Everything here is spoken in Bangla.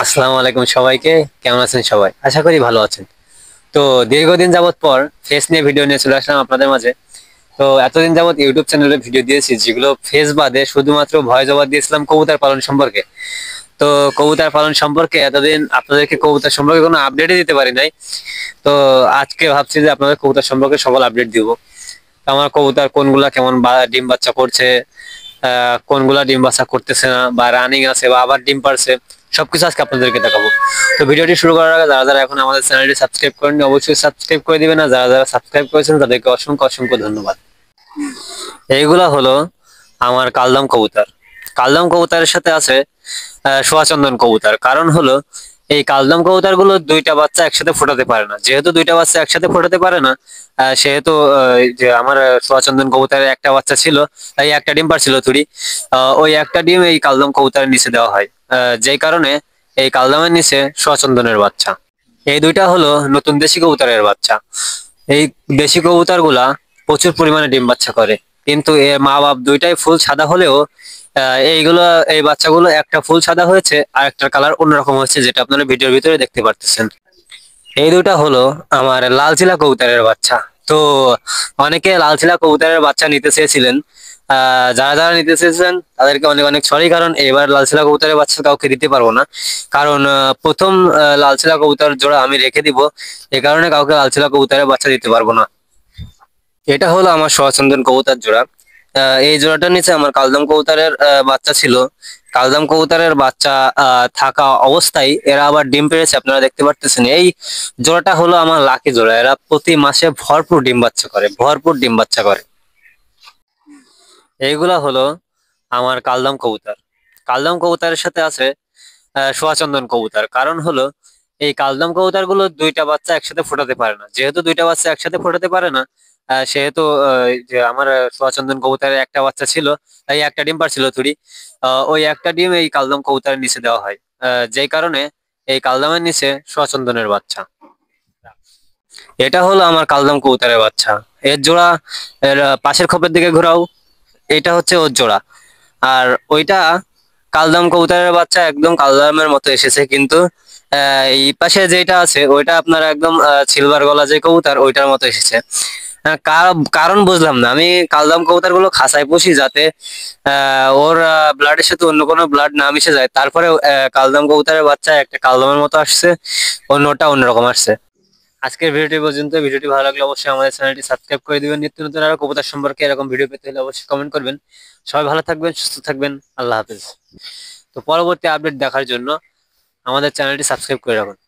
আসসালামু আলাইকুম সবাইকে। কেমন আছেন সবাই? আশা করি ভালো আছেন। তো দীর্ঘদিন যাবত পর ফেস নিয়ে ভিডিও নিয়ে চলে আসলাম আপনাদের মাঝে। তো এতদিন যাবত ইউটিউব চ্যানেলে ভিডিও দিয়েছি যেগুলো ফেস বাদে শুধুমাত্র ভয়েস ওভার দিয়েছিলাম কবুতর পালন সম্পর্কে। তো কবুতর পালন সম্পর্কে এতদিন আপনাদেরকে কবুতর সম্পর্কে কোনো আপডেটই দিতে পারি নাই। তো আজকে ভাবছি যে আপনাদের কবুতর সম্পর্কে সকল আপডেট দিব। তো আমার কবুতর কোনগুলা কেমন ডিম বাচ্চা করছে, কোনগুলা ডিম বাচ্চা করতেছে না বা রানিং আছে বা আবার ডিম পারছে, সবকিছু আজকে আপনাদেরকে দেখাবো। তো ভিডিওটি শুরু করার আগে যারা যারা এখন আমাদের চ্যানেলটি সাবস্ক্রাইব করেননি অবশ্যই সাবস্ক্রাইব করে দিবেন, আর যারা যারা সাবস্ক্রাইব করেছেন তাদেরকে অসংখ্য অসংখ্য ধন্যবাদ। এইগুলা হলো আমার কালদম কবুতর। কালদম কবুতরের সাথে আছে সোয়াচন্দন কবুতর। কারণ হলো এই কালদম কবুতর গুলো দুইটা বাচ্চা একসাথে ফোটাতে পারে না। যেহেতু দুইটা বাচ্চা একসাথে ফোটাতে পারে না, সেহেতু এই যে আমার সোয়াচন্দন কবুতরের একটা বাচ্চা ছিল, তাই একটা ডিম পারছিল থুড়ি। ওই একটা ডিম এই কালদম কবুতরের নিচে দেওয়া হয়, যেই কারণে এই কালদমের নিচে সোয়াচন্দনের বাচ্চা। এই দুইটা হলো নতুন দেশি কবুতরের বাচ্চা। এই দেশি কবুতর গুলা প্রচুর পরিমাণে ডিম বাচ্চা করে, কিন্তু এর মা বাপ দুইটাই ফুল সাদা হলেও এইগুলো এই বাচ্চাগুলো একটা ফুল সাদা হয়েছে আর একটার কালার অন্যরকম হয়েছে, যেটা আপনারা ভিডিওর ভিতরে দেখতে পারতেছেন। এই দুটা হলো আমার লালচিলা কবুতরের বাচ্চা। তো অনেকে লালচিলা কবুতরের বাচ্চা নিতে চেয়েছিলেন। যারা যারা নিতে চেয়েছিলেন তাদেরকে অনেক অনেক সরি, কারণ এবার লালচিলা কবুতরের বাচ্চা কাউকে দিতে পারবো না। কারণ প্রথম লালচিলা কবুতর জোড়া আমি রেখে দিব, এ কারণে কাউকে লালচিলা কবুতরের বাচ্চা দিতে পারবো না। এটা হলো আমার সোয়াচন্দন কবুতর জোড়া। এই জোড়াটার নিচে আমার কালদম কবুতরের বাচ্চা ছিল। কালদম কবুতরের বাচ্চা থাকা অবস্থায় এরা আবার ডিম পেড়েছে, আপনারা দেখতে পারতেছেন। এই জোড়াটা হলো আমার লাকি জোড়া। এরা প্রতি মাসে ভরপুর ডিম বাচ্চা করে, ভরপুর ডিম বাচ্চা করে। এইগুলা হলো আমার কালদম কবুতর। কালদম কবুতরের সাথে আছে সোয়াচন্দন কবুতর। কারণ হলো এই কালদম কবুতর গুলো দুইটা বাচ্চা একসাথে ফোটাতে পারে না। যেহেতু দুইটা বাচ্চা একসাথে ফোটাতে পারে না, সেহেতু এই যে আমার সোয়াচন্দন কবুতরের একটা বাচ্চা ছিল, তাই একটা ডিম পারছিল থুড়ি। ওই একটা ডিম এই কালদম কবুতরের নিচে দেওয়া হয়, যেই কারণে এই কালদমের নিচে সোয়াচন্দনের বাচ্চা। এটা হলো আমার কালদম কবুতরের বাচ্চা। এর জোড়া, এর পাশের খোপের দিকে ঘোরাও, এটা হচ্ছে ওর জোড়া। আর ওইটা কালদম কবুতরের বাচ্চা একদম কালদমের মতো এসেছে, কিন্তু এই পাশে যেটা আছে ওইটা আপনার একদম সিলভার গলা যে কবুতর ওইটার মতো এসেছে। কারণ বুঝলাম না। আমি কালদম কবুতর গুলো খাঁচায় পুষি যাতে ওর ব্লাডের সাথে অন্য কোনো ব্লাড না মিশে যায়। তারপরে কালদম কবুতরের বাচ্চা একটা কালদমের মতো আসছে, অন্যটা অন্যরকম আসছে। আজকের ভিডিওটি পর্যন্ত। ভিডিওটি ভালো লাগলে অবশ্যই আমাদের চ্যানেলটি সাবস্ক্রাইব করে দিবেন। নিত্য নতুন আরো কবুতর সম্পর্কে এরকম ভিডিও পেতে হলে অবশ্যই কমেন্ট করবেন। সবাই ভালো থাকবেন, সুস্থ থাকবেন। আল্লাহ হাফেজ। তো পরবর্তী আপডেট দেখার জন্য আমাদের চ্যানেলটি সাবস্ক্রাইব করে রাখুন।